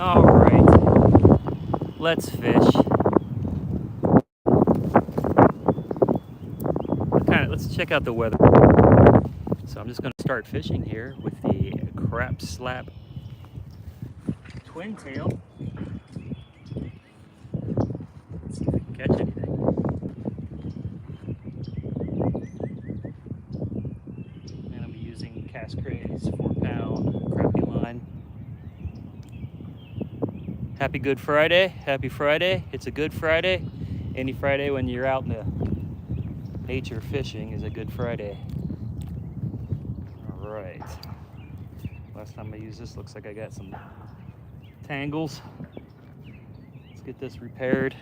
All right, let's fish. Let's check out the weather. So I'm just going to start fishing here with the crap slap twin tail. Let's see if I can catch anything. And I'm using castcray's 4-pound crappie line. Happy Good Friday. Happy Friday. It's a good Friday. Any Friday when you're out in the nature fishing is a good Friday. All right. Last time I used this, looks like I got some tangles. Let's get this repaired.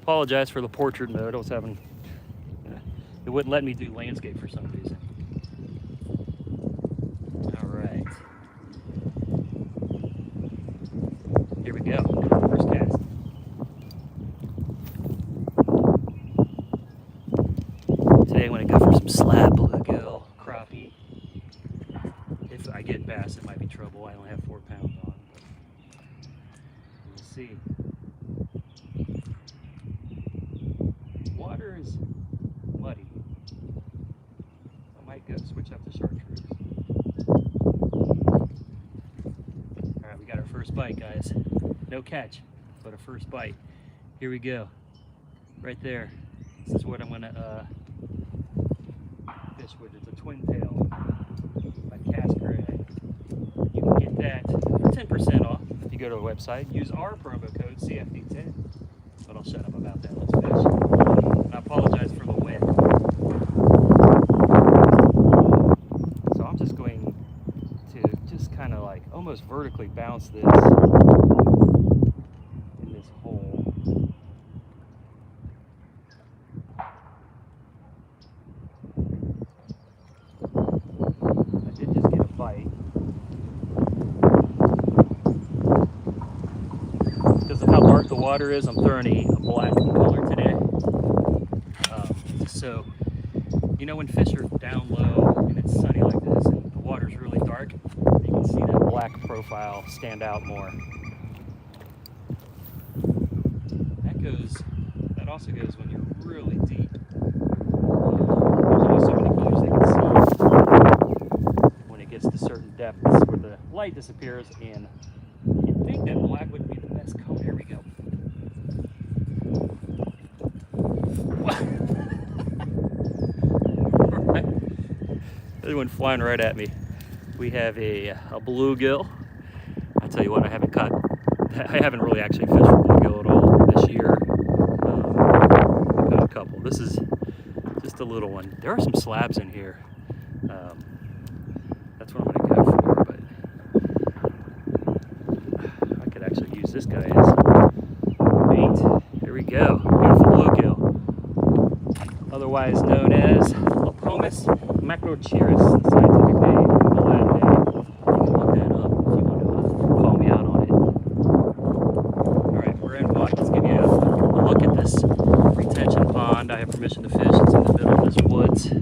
Apologize for the portrait mode. I was having, it wouldn't let me do landscape for some reason. All right. Here we go. First cast. Today I'm going to go for some slab bluegill, crappie. If I get bass, it might be trouble. I only have 4 pounds on. We'll see. Water is muddy. I might go switch up to chartreuse. All right, we got our first bite, guys. No catch, but a first bite. Here we go. Right there. This is what I'm gonna fish with. It's a twin tail by castcray. You can get that for 10% off if you go to the website. Use our promo code CFD10. But I'll shut up about that. Let's fish. I apologize for the wind. So I'm just going to just kind of like almost vertically bounce this in this hole. I did just get a bite. Because of how dark the water is, I'm throwing a black color today. So, you know when fish are down low and it's sunny like this and the water's really dark, you can see that black profile stand out more. That also goes when you're really deep. There's only so many colors they can see when it gets to certain depths where the light disappears, and you'd think that black would be the best color. Here we go. It went flying right at me. We have a bluegill. I tell you what, I haven't really actually fished for bluegill at all this year. I've got a couple. This is just a little one. There are some slabs in here. That's what I'm going to go for, but I could actually use this guy as bait. Here we go. Beautiful bluegill. Otherwise known as Lopomus macrochirus, the scientific name, the Latin name. You can look that up if you want to call me out on it. Alright, we're in water. Let's give you a look at this retention pond. I have permission to fish. It's in the middle of this woods.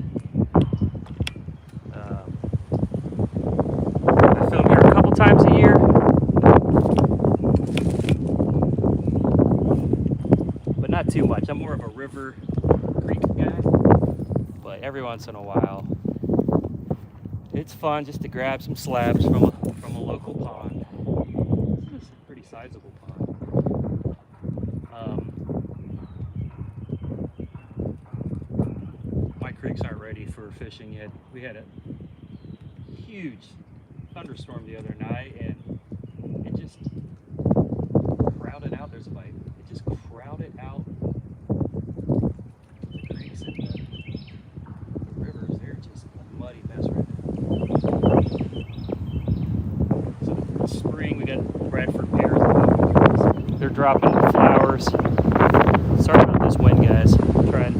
I film here a couple times a year. But not too much. I'm more of a river, creek guy. But every once in a while, it's fun just to grab some slabs from a local pond. This is a pretty sizable pond. My creeks aren't ready for fishing yet. We had a huge thunderstorm the other night, and it just crowded out. There's a bite. It just crowded out the creeks and the rivers. They're just a muddy mess right now. So this spring we got Bradford pears. They're dropping flowers. Sorry about this wind, guys. I'm trying.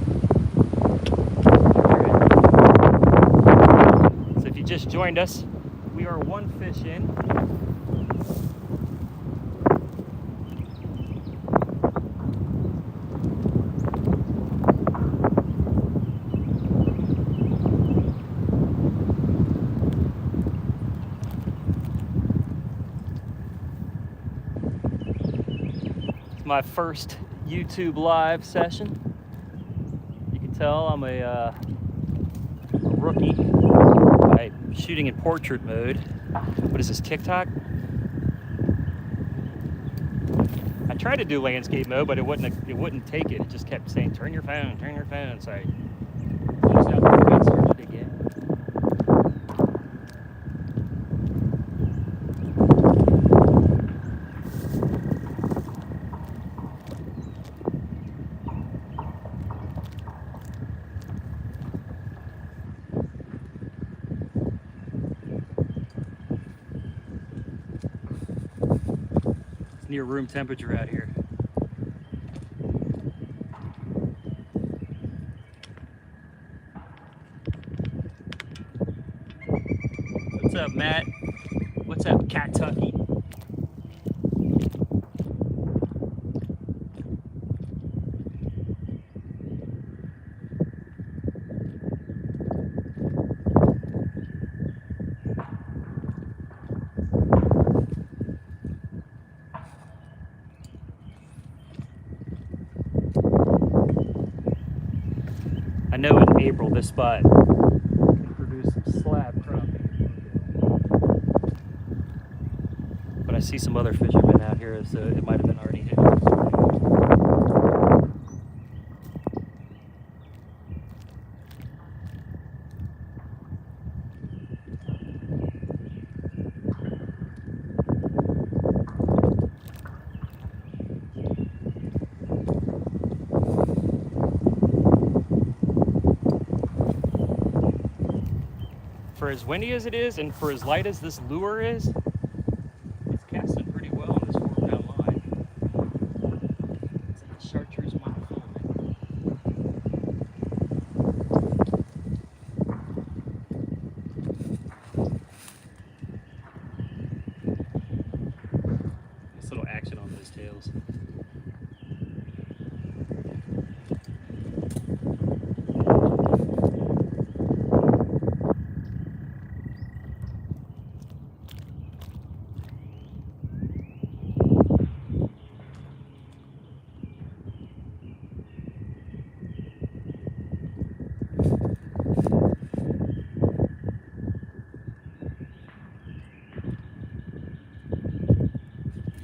So if you just joined us, we are one fish in. my first YouTube live session. You can tell I'm a rookie by shooting in portrait mode. What is this, TikTok? I tried to do landscape mode, but it wouldn't take it. It just kept saying, turn your phone, so I closed out the fence, started again. It's near room temperature out here. What's up, Matt? What's up, Kentucky? I know in April this spot can produce some slab crappie. But I see some other fishermen out here, so it might have been already hit. For as windy as it is, and for as light as this lure is, it's casting pretty well on this 4-pound line. It's like a chartreuse monofilament. Nice little action on those tails.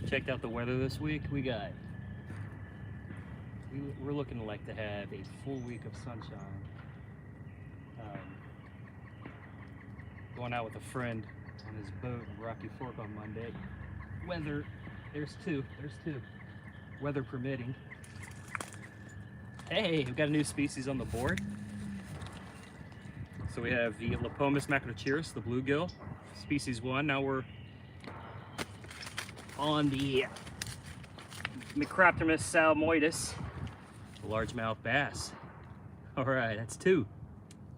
Checked out the weather this week. We're looking like to have a full week of sunshine. Going out with a friend on his boat in Rocky Fork on Monday. Weather, there's two. Weather permitting. Hey, we've got a new species on the board. So we have the Lepomis macrochirus, the bluegill, species 1. Now we're on the Macroptermus salmoides, the largemouth bass. All right, that's two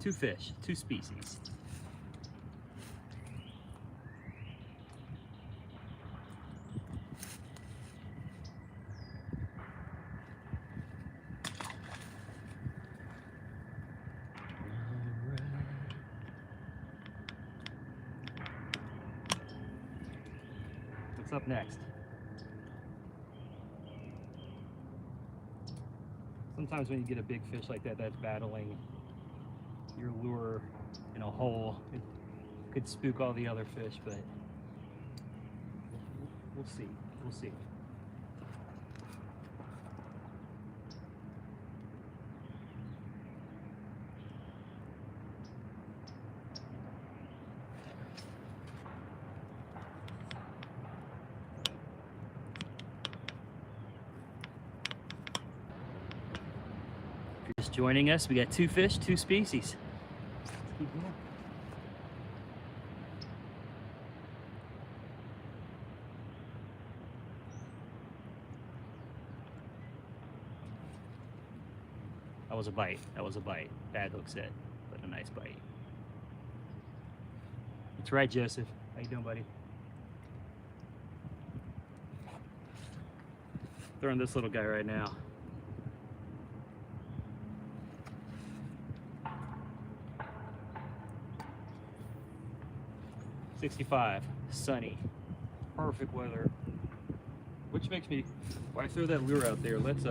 fish, 2 species. What's up next? Sometimes when you get a big fish like that that's battling your lure in a hole, it could spook all the other fish, but we'll see. Just joining us, we got 2 fish, 2 species. Let's keep going. That was a bite. Bad hook set, but a nice bite. That's right, Joseph. How you doing, buddy? Throwing this little guy right now. $65, sunny, perfect weather. Which makes me, why throw that lure out there? Let's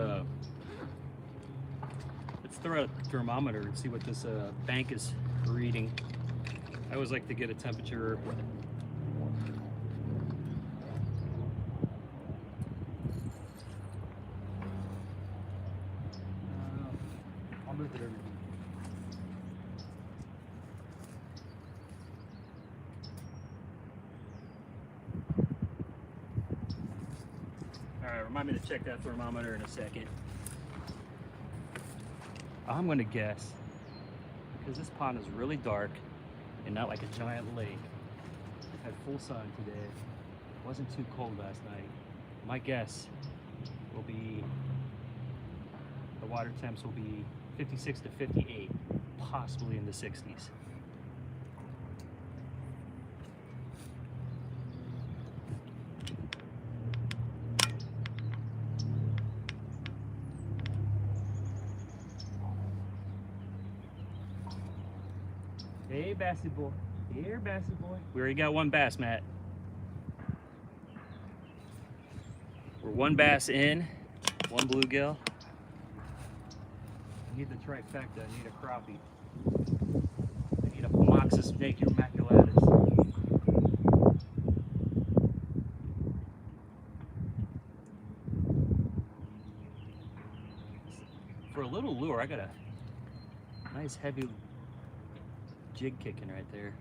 throw out a thermometer and see what this bank is reading. I always like to get a temperature. I'll move it over. All right, remind me to check that thermometer in a second. I'm gonna guess, because this pond is really dark and not like a giant lake. Had full sun today. Wasn't too cold last night. My guess will be the water temps will be 56 to 58, possibly in the 60s. Hey, Bassy boy. Here, Bassy boy. We already got one bass, Matt. We're one bass in, one bluegill. I need the trifecta. I need a crappie. I need a Moxus maculatus. For a little lure, I got a nice heavy jig kicking right there.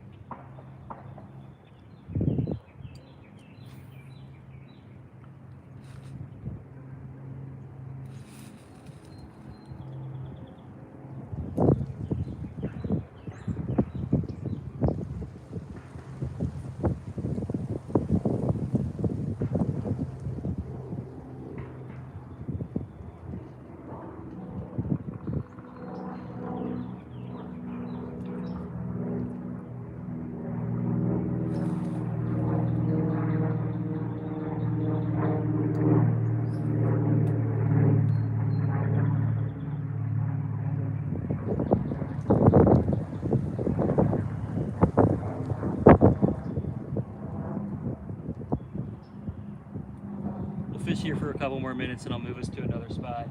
Fish here for a couple more minutes and I'll move us to another spot.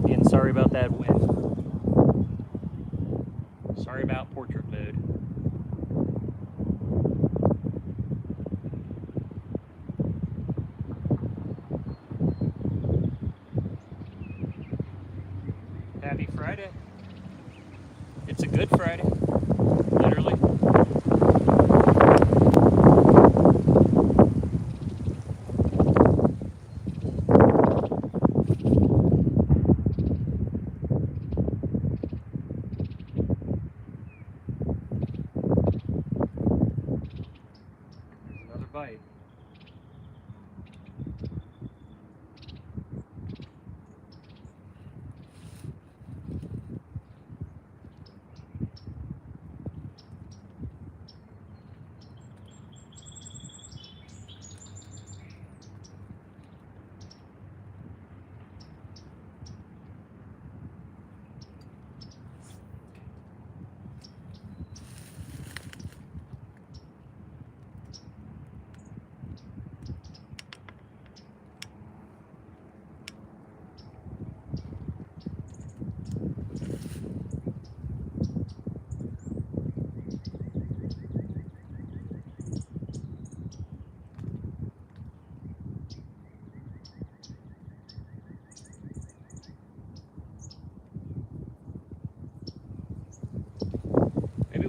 Again, sorry about that wind. Sorry about portrait mode. Happy Friday. It's a good Friday, literally. Bite.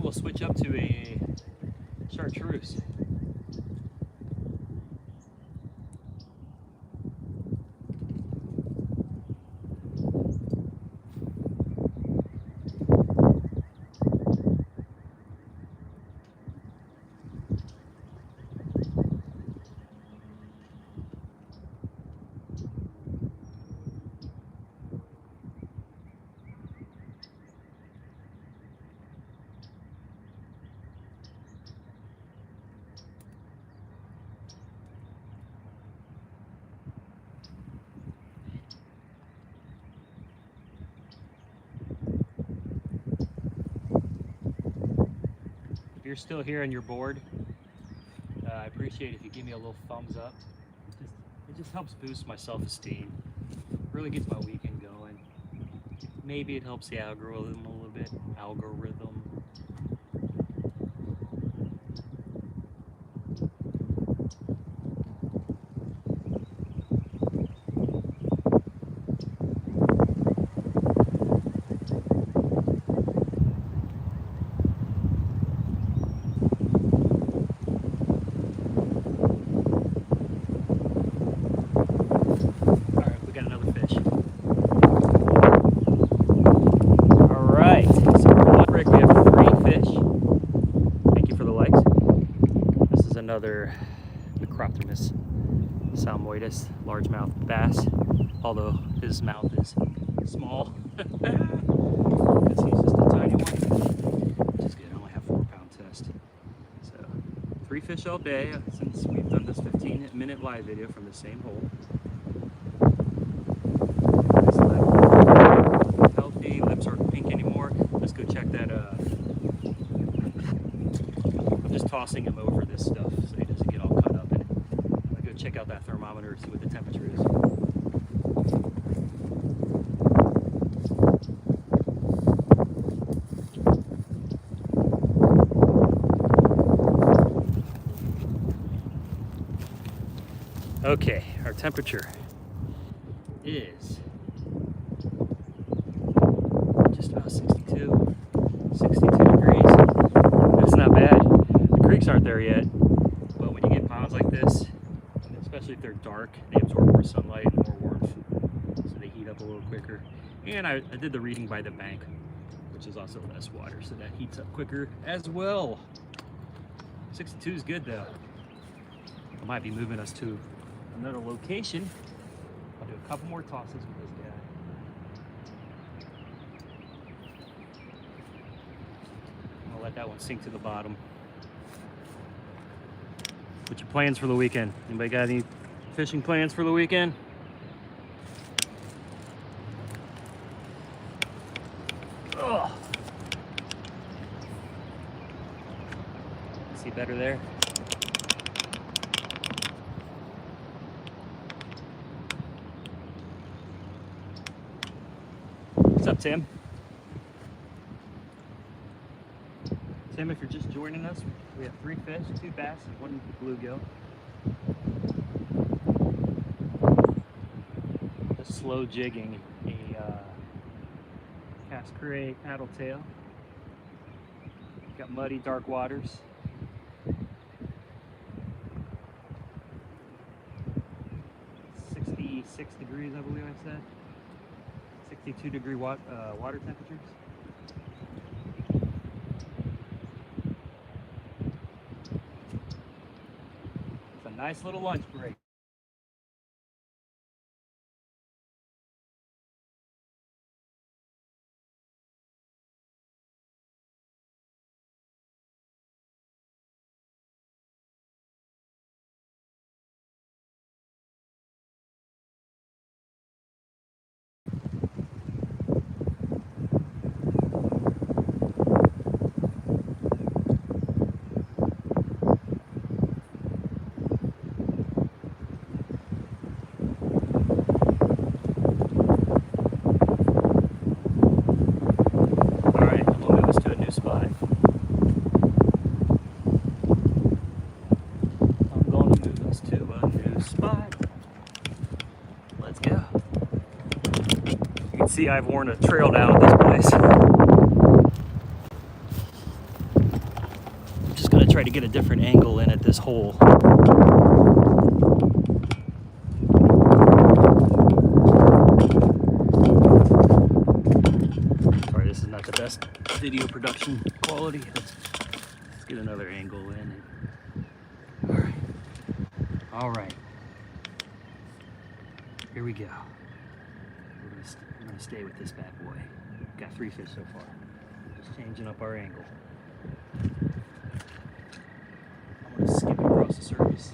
We'll switch up to a chartreuse. If you're still here and you're bored, I appreciate if you give me a little thumbs up. It just helps boost my self-esteem. Really gets my weekend going. Maybe it helps the algorithm a little bit. Algorithm. Another Microptermus salmoides, largemouth bass, although his mouth is small because he's just a tiny one, which is good. I only have 4-pound test. So 3 fish all day since we've done this 15-minute live video from the same hole. Nice lip. Healthy, lips aren't pink anymore. Let's go check that. I'm just tossing him over this stuff so he doesn't get all cut up in it. I'll go check out that thermometer, see what the temperature is. Okay, our temperature is just about 62 degrees. That's not bad. The creeks aren't there yet, but when you get ponds like this, especially if they're dark, they absorb more sunlight and more warmth, so they heat up a little quicker. And I did the reading by the bank, which is also less water, so that heats up quicker as well. 62 is good though. I might be moving us to another location. I'll do a couple more tosses with this guy. I'll let that one sink to the bottom. What's your plans for the weekend? Anybody got any fishing plans for the weekend? Oh. See better there? What's up, Tim? Tim, if you're just joining us, we have 3 fish, 2 bass, and 1 bluegill. Just slow jigging a castcray paddletail. Got muddy, dark waters. .66 degrees, I believe I said. 62-degree water temperatures. It's a nice little lunch break. See, I've worn a trail down at this place. I'm just going to try to get a different angle in at this hole. Sorry, this is not the best video production quality. Let's get another angle in. All right. Here we go. We're gonna stay with this bad boy. Got 3 fish so far. Just changing up our angle. I'm gonna skip across the surface.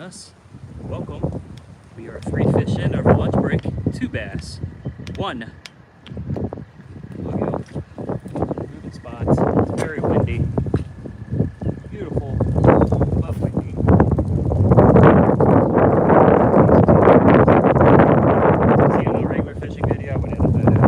us, welcome. We are free fishing over lunch break. 2 bass. 1. Look at moving spots. It's very windy. Beautiful, but windy. See, on a regular fishing video, I would edit that out.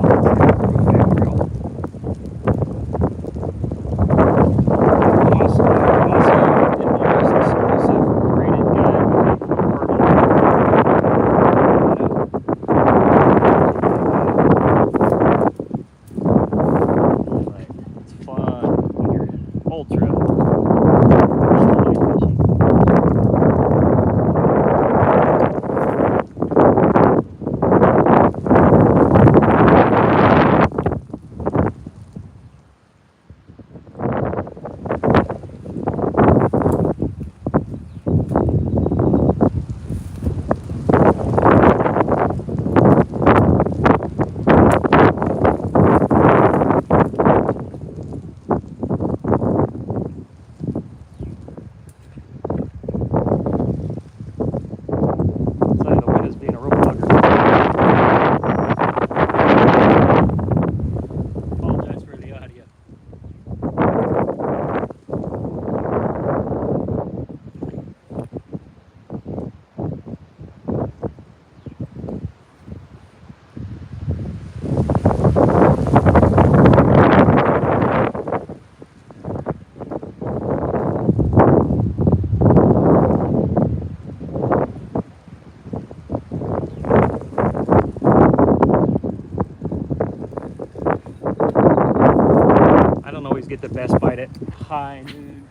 Get the best bite at high noon.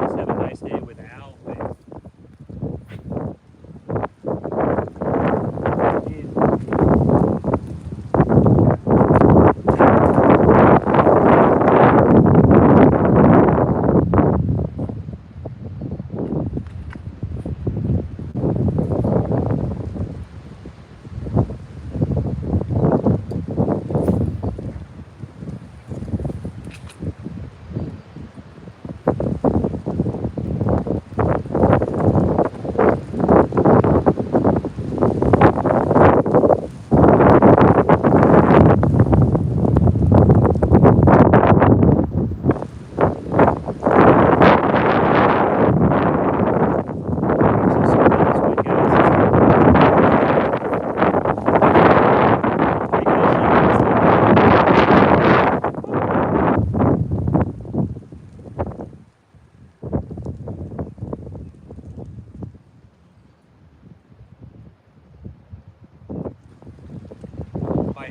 Just have a nice day without wind.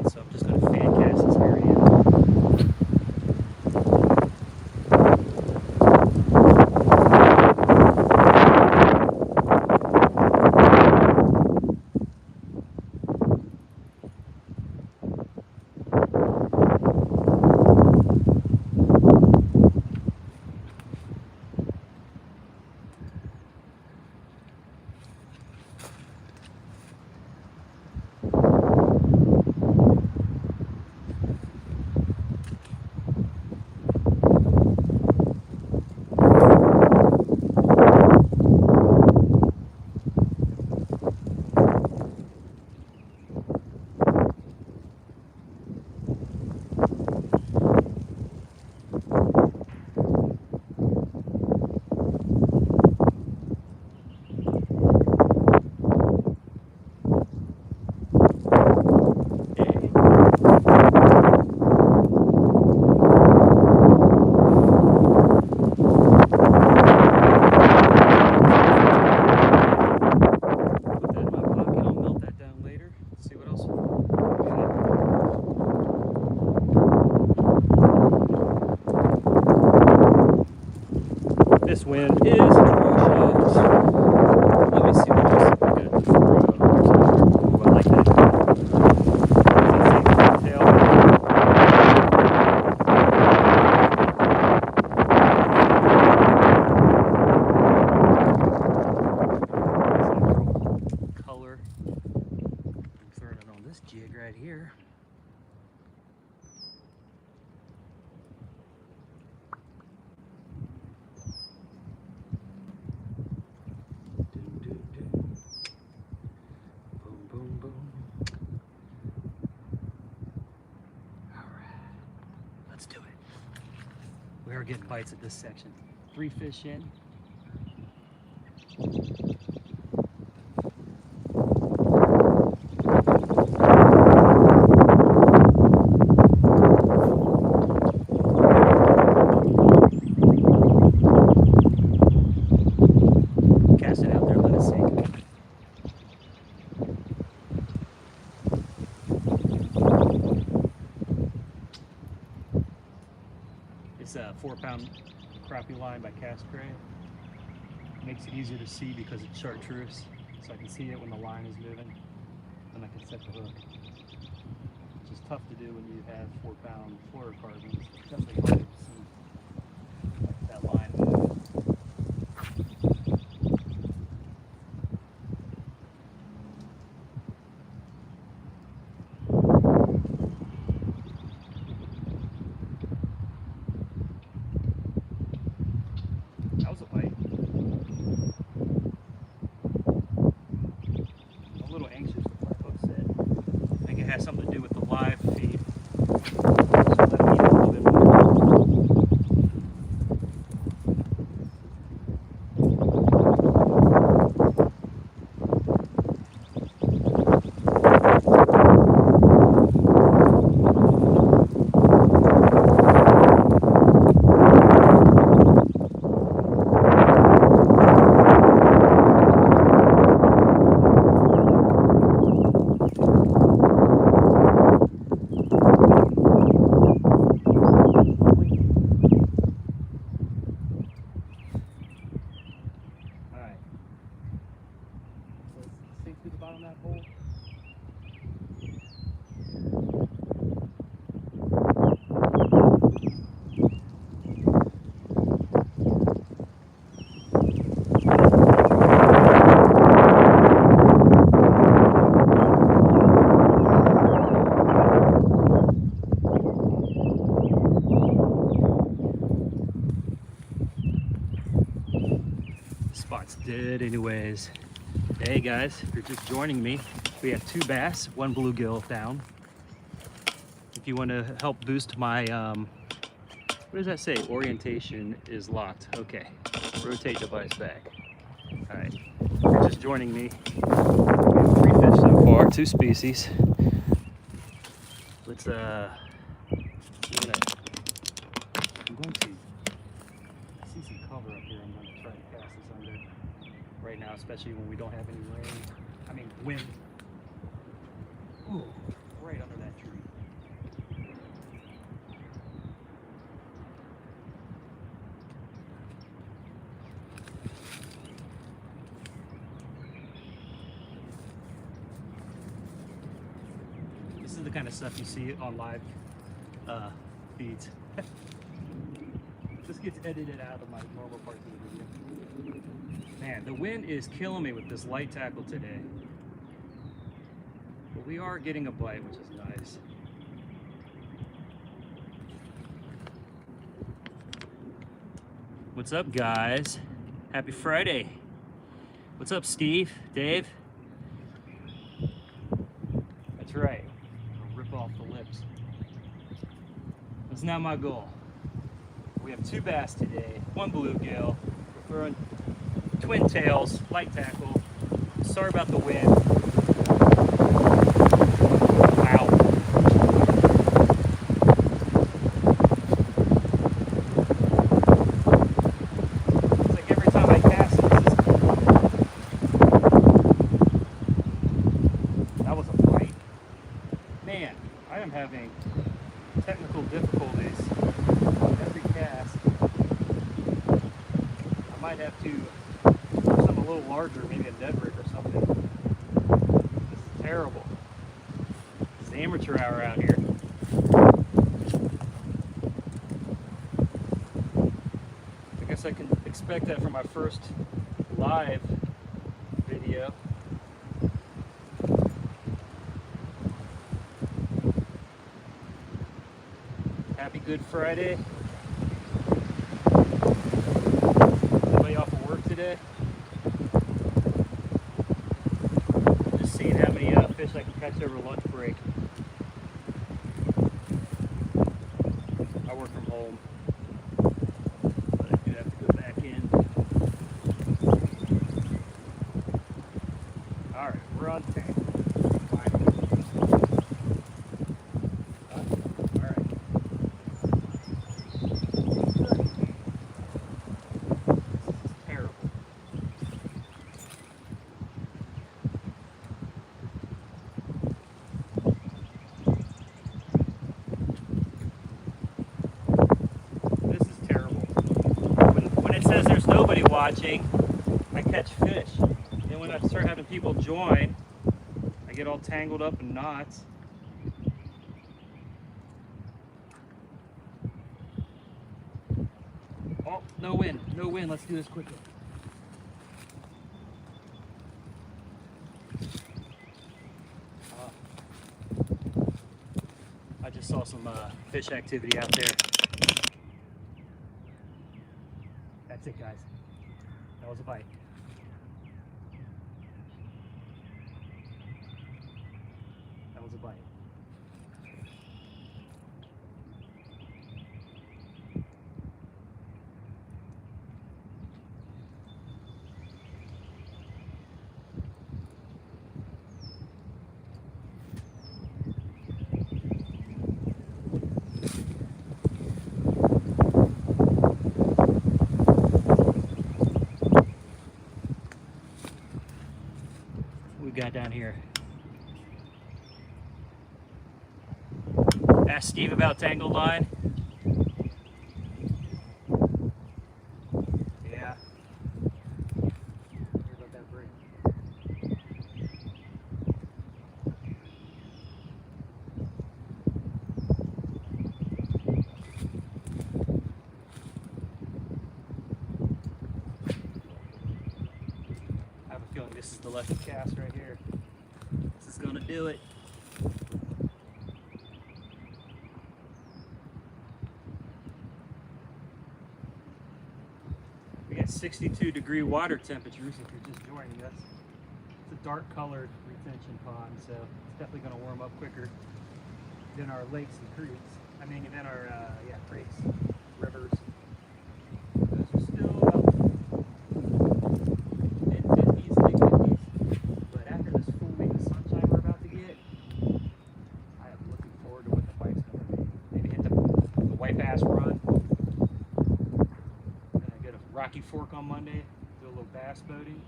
So I'm just going to fan cast this area. This wind is atrocious. Let me see what else we got. Ooh, I like that. Tail. We are getting bites at this section. 3 fish in. Cast it out there, let it sink. It's a 4-pound crappie line by Castcray. Makes it easier to see because it's chartreuse, so I can see it when the line is moving, and I can set the hook, which is tough to do when you have 4-pound fluorocarbons. It's definitely hard to see that line move. That was a bite. I'm a little anxious with my hook set. I think it has something to do with the live feed. So let me eat a little bit more. Through the bottom of that hole. Spot's dead anyways. Hey guys, if you're just joining me, we have 2 bass, 1 bluegill down. If you want to help boost my, what does that say? Orientation is locked. Okay, rotate device back. All right, if you're just joining me, we have 3 fish so far, 2 species. Let's, I'm going to, I see some cover up here. I'm going to try to cast this under right now, especially when we don't have any rain. I mean, wind. Ooh, right under that tree. This is the kind of stuff you see on live feeds. This gets edited out of my normal parts of the video. Man, the wind is killing me with this light tackle today. But we are getting a bite, which is nice. What's up, guys? Happy Friday. What's up, Steve? Dave? That's right. I'll rip off the lips. That's not my goal. We have 2 bass today, 1 bluegill. We're throwing twin tails, light tackle. Sorry about the wind. Wow. It's like every time I cast it, that was a bite. Man, I am having technical difficulties on every cast. I might have to do something a little larger, maybe a dead rig or something. This is terrible. It's the amateur hour out here. I guess I can expect that for my first live video. Happy Good Friday. Anybody off of work today? Just seeing how many fish I can catch over lunch break. I work from home. watching, I catch fish. Then when I start having people join, I get all tangled up in knots. Oh, no wind, no wind. Let's do this quickly. I just saw some fish activity out there. That's it, guys. That was a bite. That was a bite. What we got down here? Ask Steve about tangled line. Yeah. Hear about that break. I have a feeling this is the lucky cast right here. This is gonna do it. We got 62-degree water temperatures if you're just joining us. It's a dark colored retention pond, so it's definitely going to warm up quicker than our lakes and creeks. I mean, than our creeks, rivers. Those are still about mid-50s, late 50s. But after this full week of sunshine we're about to get, I am looking forward to what the bite's going to be. Maybe hit the White Bass Run. Rocky Fork on Monday, do a little bass boating.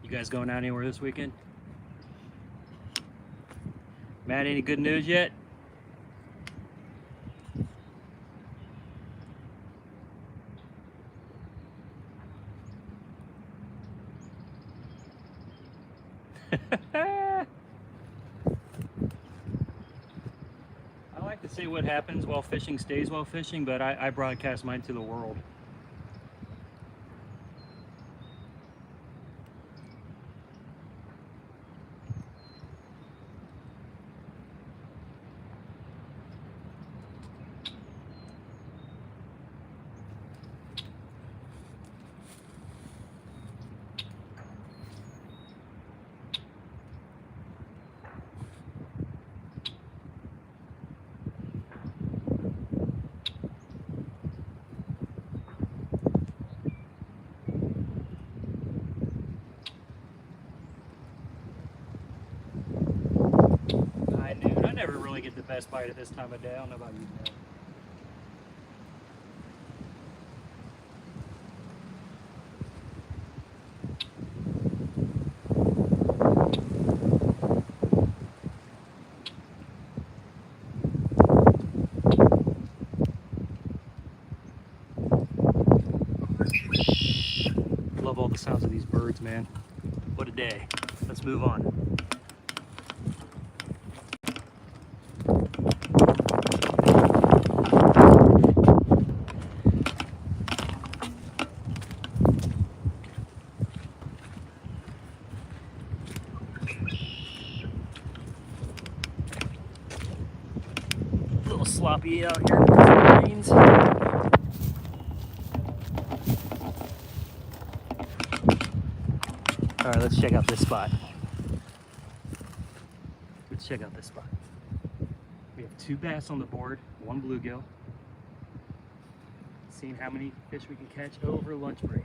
You guys going out anywhere this weekend? Matt, any good news yet? I like to say what happens while fishing stays while fishing, but I broadcast mine to the world. I never really get the best bite at this time of day. I don't know about you, man. Love all the sounds of these birds, man. What a day. Let's move on. A little sloppy out here with the rains. All right, let's check out this spot. Let's check out this spot. We have 2 bass on the board, 1 bluegill. Seeing how many fish we can catch over lunch break.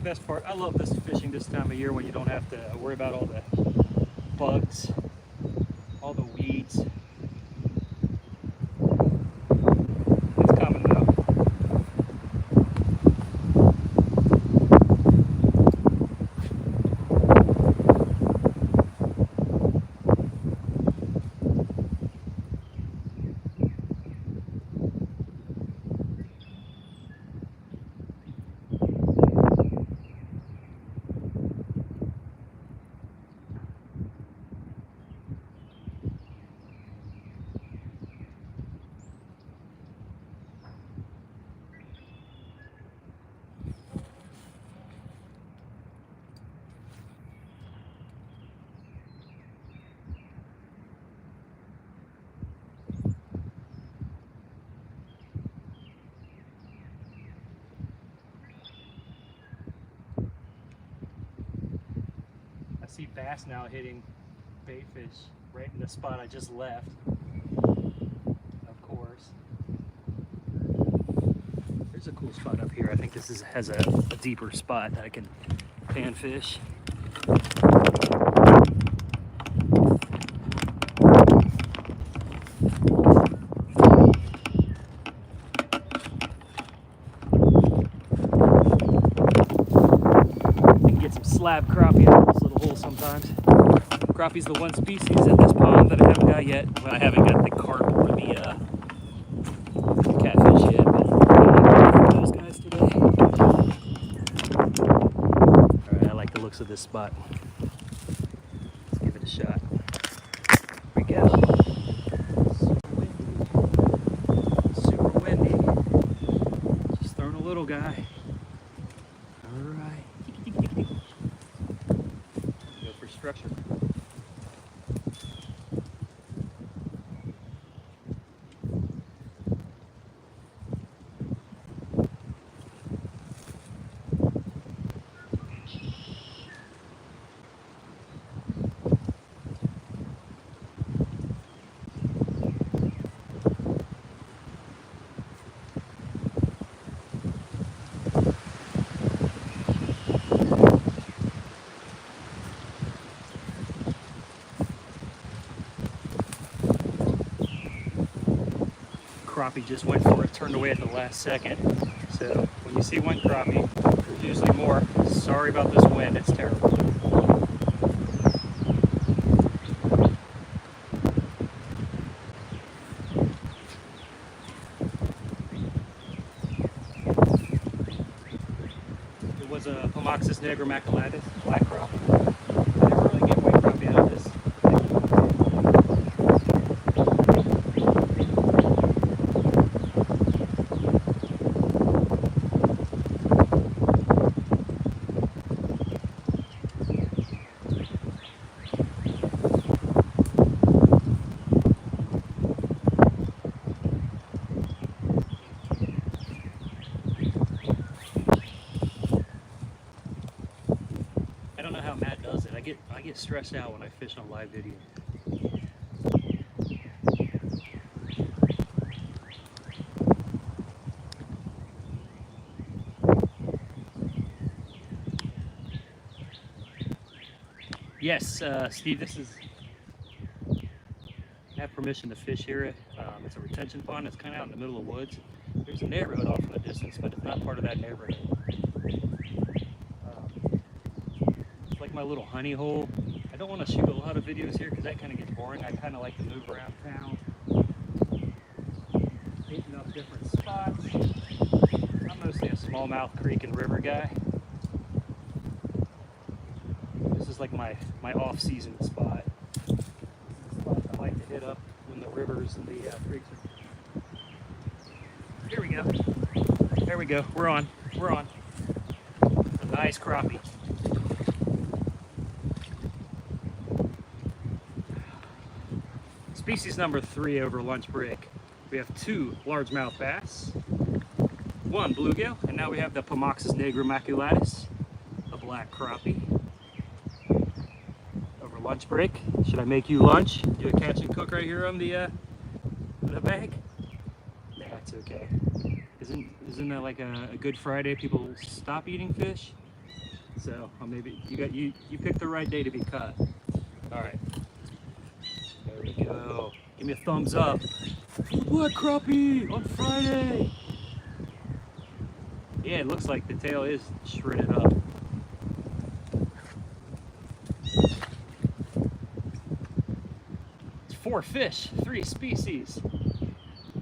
best part. I love this fishing this time of year when you don't have to worry about all the bugs, all the weeds. It's coming though. I see bass now hitting bait fish right in the spot I just left. Of course. There's a cool spot up here. I think this has a deeper spot that I can pan fish. Slab crappie out of this little hole sometimes. Crappie's the one species at this pond that I haven't got yet. Well, I haven't got the carp or the catfish yet, but I'm going for those guys today. Alright, I like the looks of this spot. Let's give it a shot. Here we go. Super windy. Just throwing a little guy. Alright. Structure. Crappie just went for it, turned away at the last second. So when you see one crappie, there's usually more. Sorry about this wind, it's terrible. It was a Pomoxis nigromaculatus, black crappie. I never really get white crappie out of this. I get stressed out when I fish on live video. Yes, Steve, this is. I have permission to fish here. It's a retention pond. It's kind of out in the middle of the woods. There's a neighborhood off in the distance, but it's not part of that neighborhood. My little honey hole. I don't want to shoot a lot of videos here because that kind of gets boring. I kind of like to move around town, hitting up different spots. I'm mostly a smallmouth creek and river guy. This is like my off-season spot. This is the spot I like to hit up when the rivers and the creeks are. Here we go. There we go. We're on. We're on. A nice crappie. Species number 3 over lunch break. We have 2 largemouth bass, 1 bluegill, and now we have the Pomoxis nigromaculatus, a black crappie. Over lunch break, should I make you lunch? Do a catch and cook right here on the bag? That's okay. Isn't that like a Good Friday? People stop eating fish So maybe you picked the right day to be cut. All right, there we go. Give me a thumbs up. Black crappie on Friday. Yeah, it looks like the tail is shredded up. It's 4 fish, 3 species.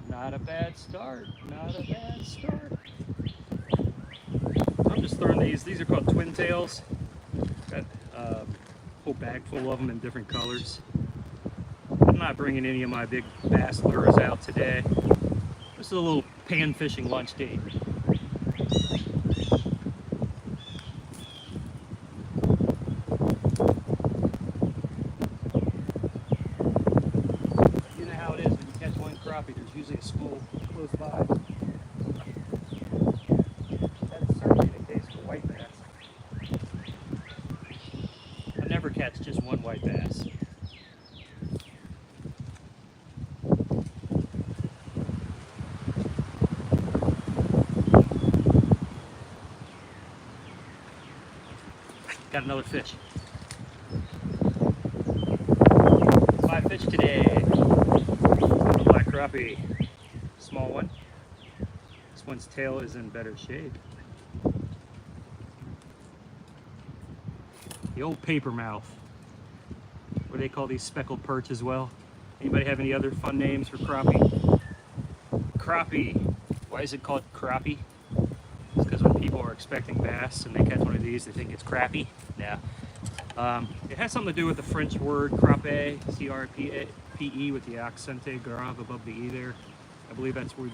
Not a bad start. Not a bad start. I'm just throwing these. These are called twin tails. Got a whole bag full of them in different colors. I'm not bringing any of my big bass lures out today. This is a little pan fishing lunch date. You know how it is when you catch one crappie, there's usually a school close by. That's certainly the case for white bass. I never catch just one white bass. Got another fish. 5 fish today. Black crappie. Small one. This one's tail is in better shape. The old paper mouth. What do they call these speckled perch as well? Anybody have any other fun names for crappie? Crappie. Why is it called crappie? It's because when people are expecting bass and they catch one of these, they think it's crappie. Yeah. It has something to do with the French word crappe, C-R-P-E, with the accente grave above the E there. I believe that's where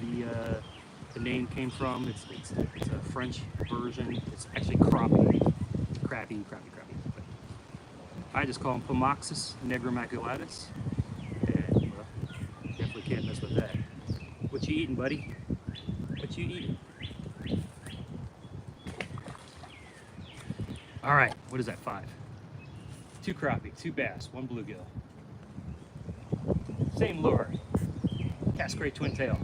the name came from. It's a French version. It's actually crappie. Crappie. But I just call them Pomoxis nigromaculatus. And definitely can't mess with that. What you eating, buddy? What you eating? All right, what is that, 5? 2 crappie, 2 bass, 1 bluegill. Same lure, castcray twin tail.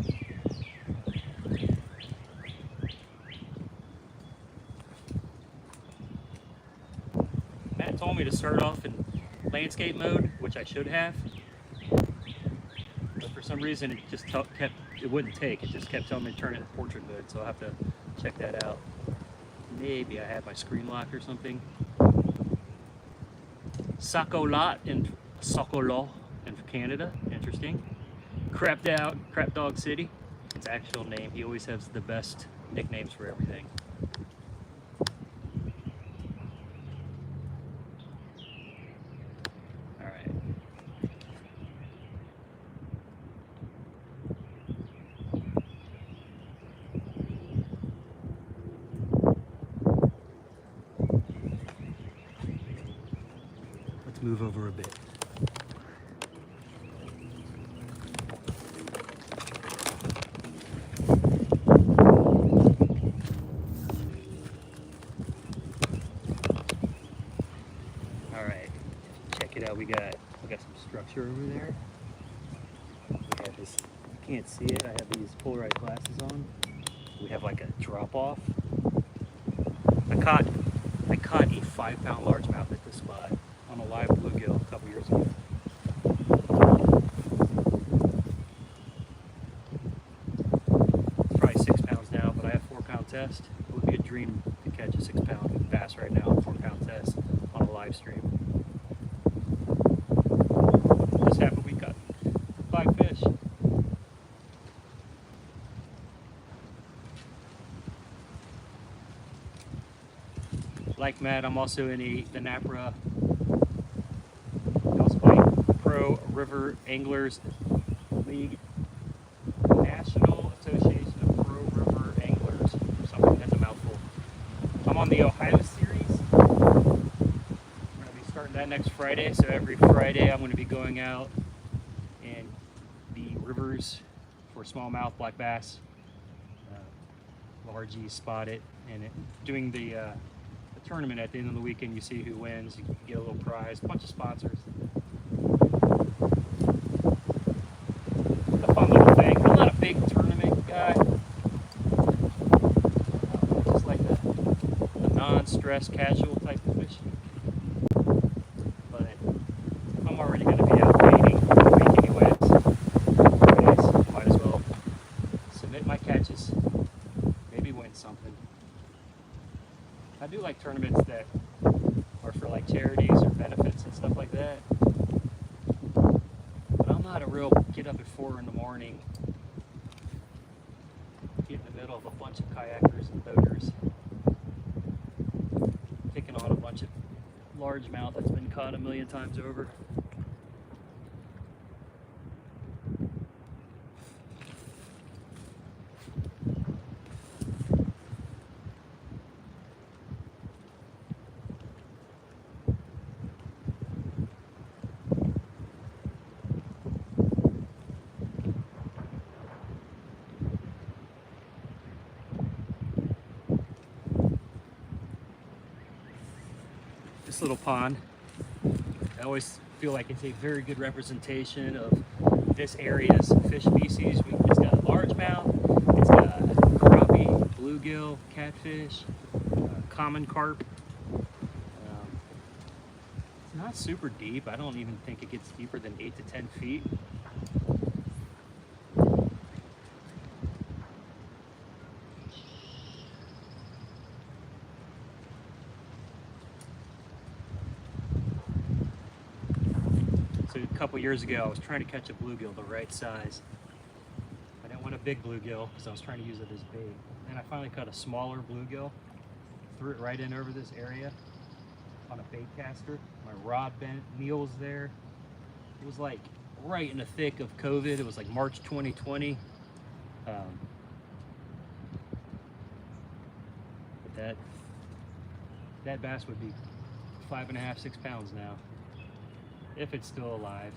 Matt told me to start off in landscape mode, which I should have. But for some reason, it just it wouldn't take. It just kept telling me to turn it in portrait mode, so I'll have to check that out. Maybe I have my screen locked or something. Sacolat in Socolot in Canada. Interesting. Crap Dog City. Its actual name. He always has the best nicknames for everything. All right. Move over a bit. All right, check it out. We got some structure over there. We have this. You can't see it. I have these polarized glasses on. We have like a drop off. I caught a 5-pound largemouth at this spot on a live bluegill a couple years ago. It's probably 6 pounds now, but I have 4-pound test. It would be a dream to catch a 6-pound bass right now on 4-pound test on a live stream. Just happened we got 5 fish. Like Matt, I'm also in the NAPRA Pro River Anglers League, National Association of Pro River Anglers, or something. That's a mouthful. I'm on the Ohio Series. We're going to be starting that next Friday, so every Friday I'm going to be going out in the rivers for smallmouth black bass, largies, spotted, and doing the tournament at the end of the weekend. You see who wins, you get a little prize, a bunch of sponsors. It's a fun little thing. I'm not a big tournament guy. Just like the non-stress casual type of fishing. But if I'm already going to be out baiting anyways, might as well submit my catches, maybe win something. I do like tournaments that are for like charities or benefits and stuff like that. But I'm not a real get up at 4 in the morning, get in the middle of a bunch of kayakers and boaters, picking on a bunch of largemouth that's been caught a million times over. This little pond, I always feel like it's a very good representation of this area's fish species. It's got largemouth, it's got crappie, bluegill, catfish, common carp. It's not super deep. I don't even think it gets deeper than 8 to 10 feet. So a couple years ago, I was trying to catch a bluegill the right size. I didn't want a big bluegill because I was trying to use it as bait. And I finally caught a smaller bluegill, threw it right in over this area on a bait caster. My rod bent, needles there. It was like right in the thick of COVID. It was like March 2020. But that bass would be 5.5, 6 pounds now, if it's still alive.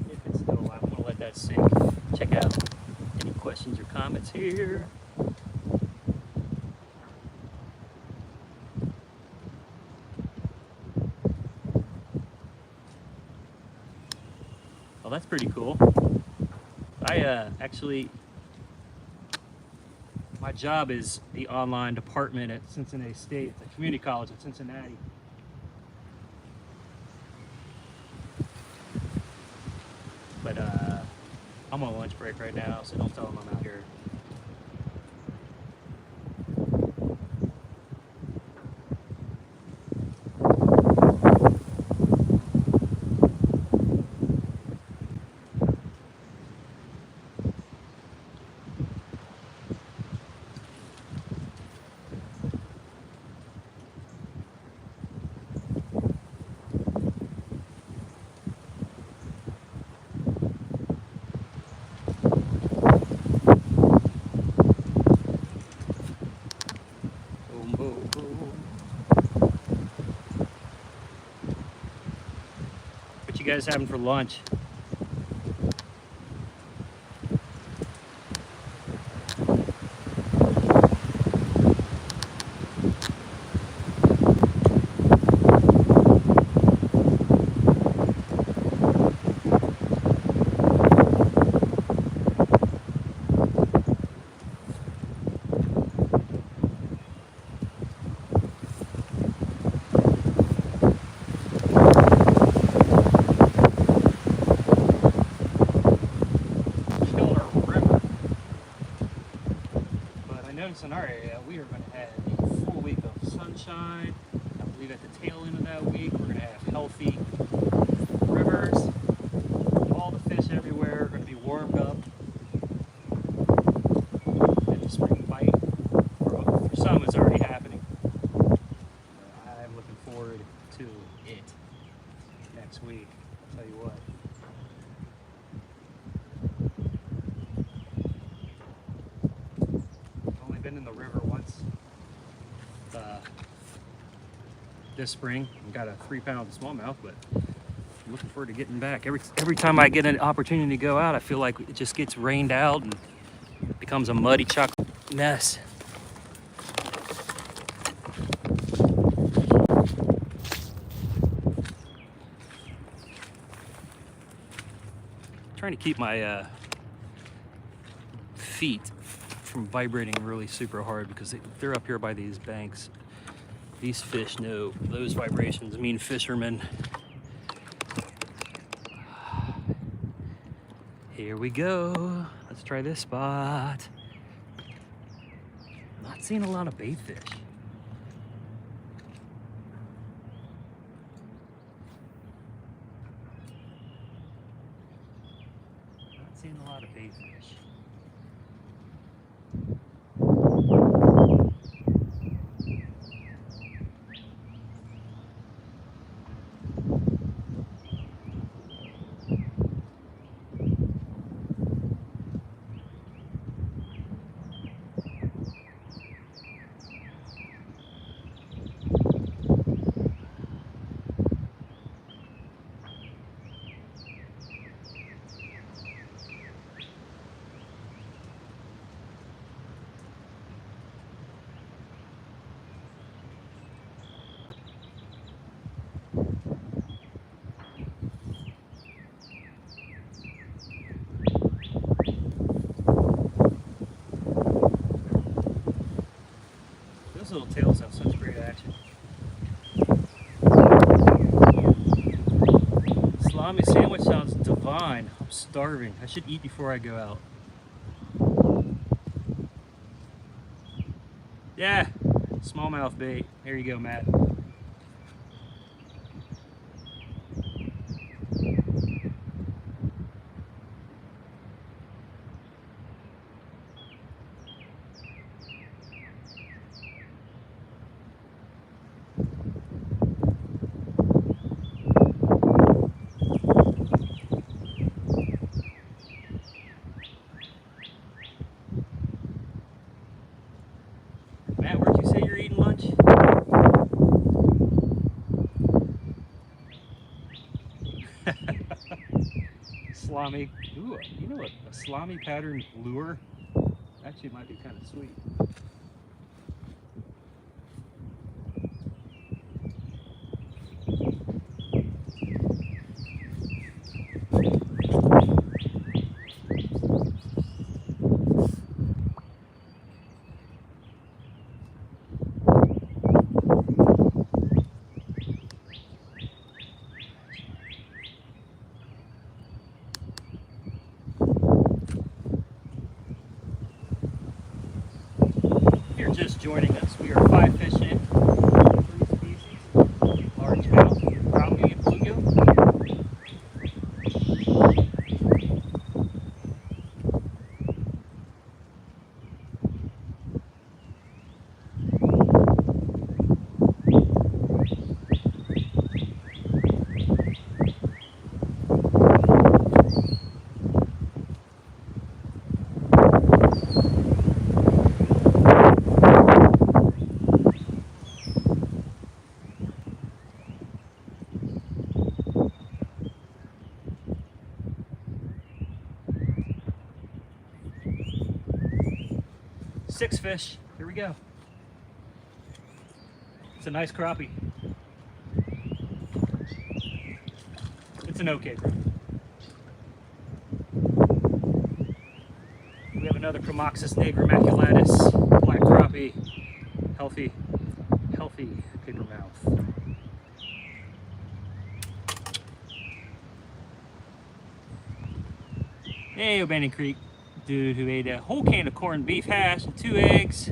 If it's still alive, I'm gonna let that sink. Check out any questions or comments here. Well, that's pretty cool. My job is the online department at Cincinnati State, the community college at Cincinnati. But I'm on lunch break right now, so don't tell them I'm out here. What you guys having for lunch? In our area, we are going to have a full week of sunshine. I believe at the tail end of that week, we're going to have healthy rivers. All the fish everywhere are going to be warmed up. And the spring bite, for some, it's already happening. I'm looking forward to it next week. I'll tell you what. Been in the river once this spring and got a 3-pound smallmouth, but I'm looking forward to getting back. Every time I get an opportunity to go out, I feel like it just gets rained out and becomes a muddy chocolate mess. Trying to keep my feet from vibrating really super hard because they're up here by these banks. These fish know those vibrations mean fishermen. Here we go. Let's try this spot. Not seeing a lot of bait fish. Not seeing a lot of bait fish. Those little tails have such great action. Salami sandwich sounds divine. I'm starving. I should eat before I go out. Yeah, smallmouth bait. There you go, Matt. Matt, where'd you say you're eating lunch? Salami. Ooh, you know what? A salami pattern lure actually might be kind of sweet. Just joining us, we are 5 fish in, 3 species, largemouth, trout-meat, and bluegill. Six fish. Here we go. It's a nice crappie. It's an okay crappie. We have another Chromoxys nigromaculatus, black crappie, healthy paper mouth. Hey, O'Bannon Creek. Dude who ate a whole can of corned beef hash and 2 eggs.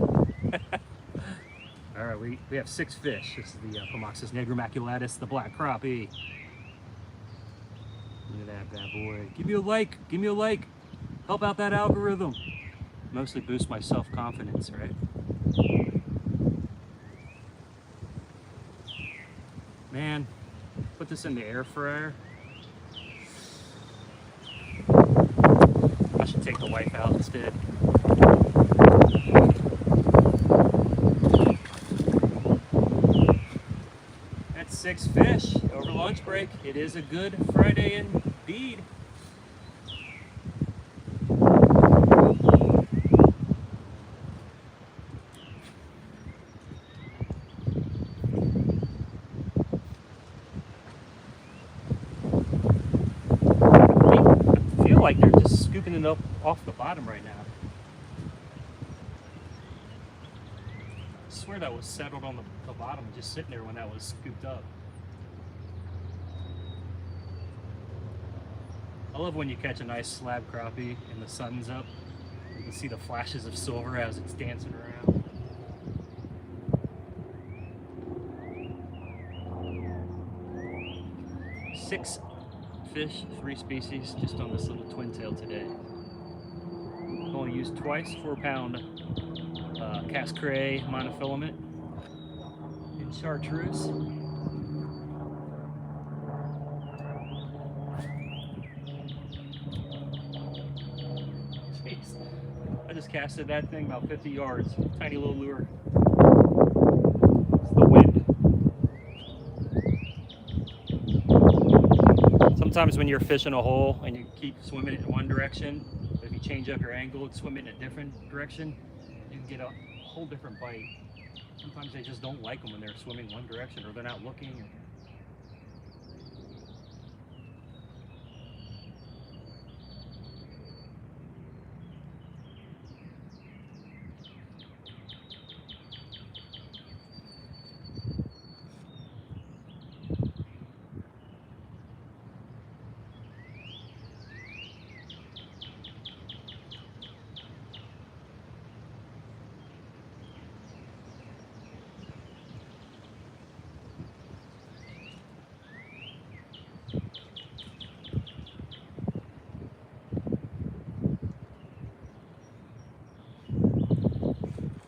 All right, we have 6 fish. This is the Chromoxys nigromaculatus, the black crappie. Look at that bad boy. Give me a like. Give me a like. Help out that algorithm. Mostly boost my self-confidence, right? Man, put this in the air fryer. I should take the wife out instead. That's 6 fish over lunch break. It is a good Friday indeed. I feel like they're just scooping it up off the bottom right now. swear that was settled on the bottom, just sitting there when that was scooped up. I love when you catch a nice slab crappie and the sun's up. You can see the flashes of silver as it's dancing around. Six fish, 3 species, just on this little twin tail today. Only used twice, 4-pound castcray monofilament and chartreuse. Jeez, I just casted that thing about 50 yards. Tiny little lure. It's the wind. Sometimes when you're fishing a hole and you keep swimming it in one direction, but if you change up your angle and swim it in a different direction, you can get a whole different bite. Sometimes they just don't like them when they're swimming one direction or they're not looking.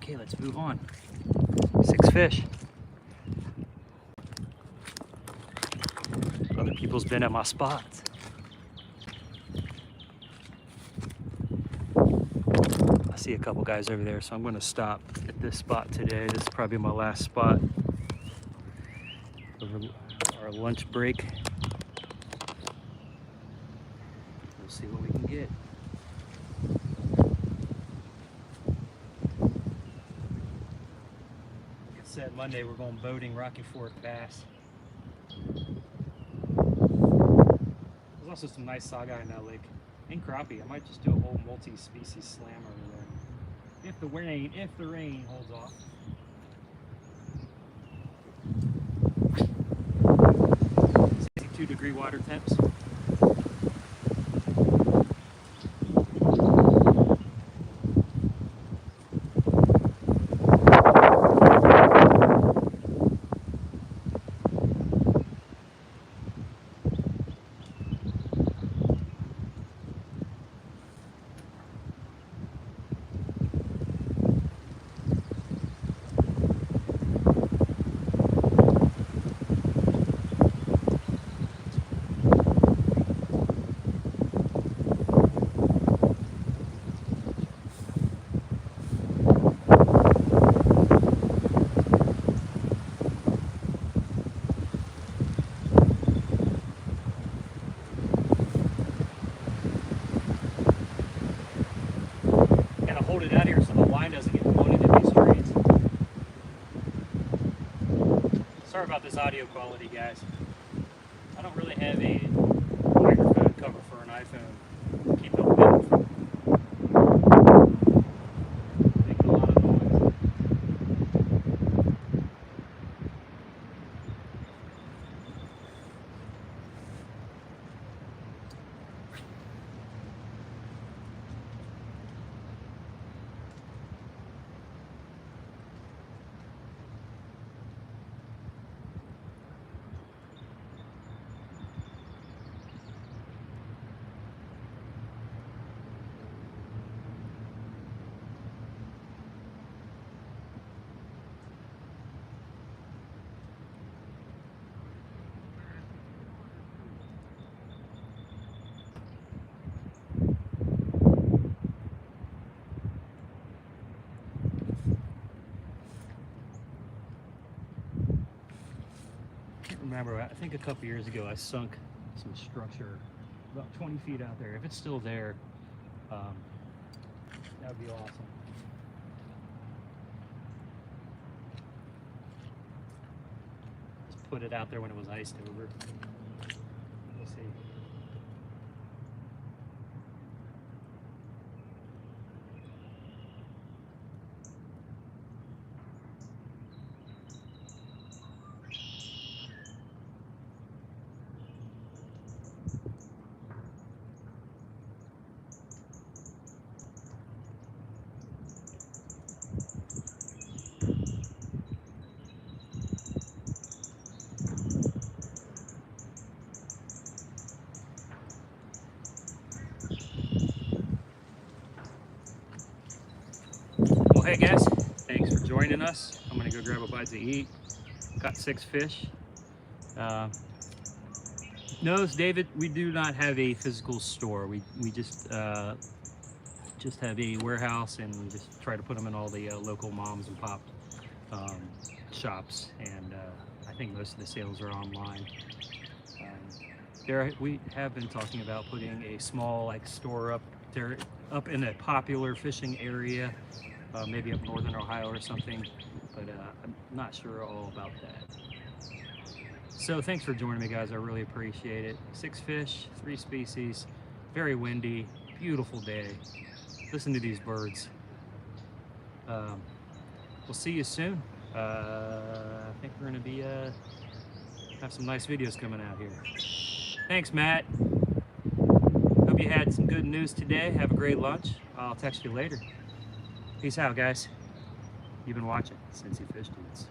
Okay, let's move on. 6 fish. Other people's been at my spots. I see a couple guys over there, so I'm going to stop at this spot today. This is probably my last spot over our lunch break. We'll see what we can get. Like I said, Monday we're going boating Rocky Fork bass. There's also some nice saugeye in that lake. And crappie. I might just do a whole multi-species slam over there. If the rain holds off. 62-degree water temps. Hold it out here so the line doesn't get blown into these streets. Sorry about this audio quality, guys. I don't really have a microphone cover for an iPhone. Keep it wind from making a lot of noise. Remember, I think a couple years ago I sunk some structure about 20 feet out there. If it's still there, that would be awesome. Just put it out there when it was iced over. We'll see. Hey guys, thanks for joining us. I'm gonna go grab a bite to eat. Got 6 fish. No, David, we do not have a physical store. We just have a warehouse and just try to put them in all the local moms and pop shops. And I think most of the sales are online. We have been talking about putting a small store up there, up in a popular fishing area, maybe up northern Ohio or something, but I'm not sure all about that. So thanks for joining me, guys. I really appreciate it. 6 fish, 3 species, very windy, beautiful day. Listen to these birds. We'll see you soon. I think we're gonna be have some nice videos coming out here. Thanks, Matt. Hope you had some good news today. Have a great lunch. I'll text you later. Peace out, guys. You've been watching Cincy Fish Dudes.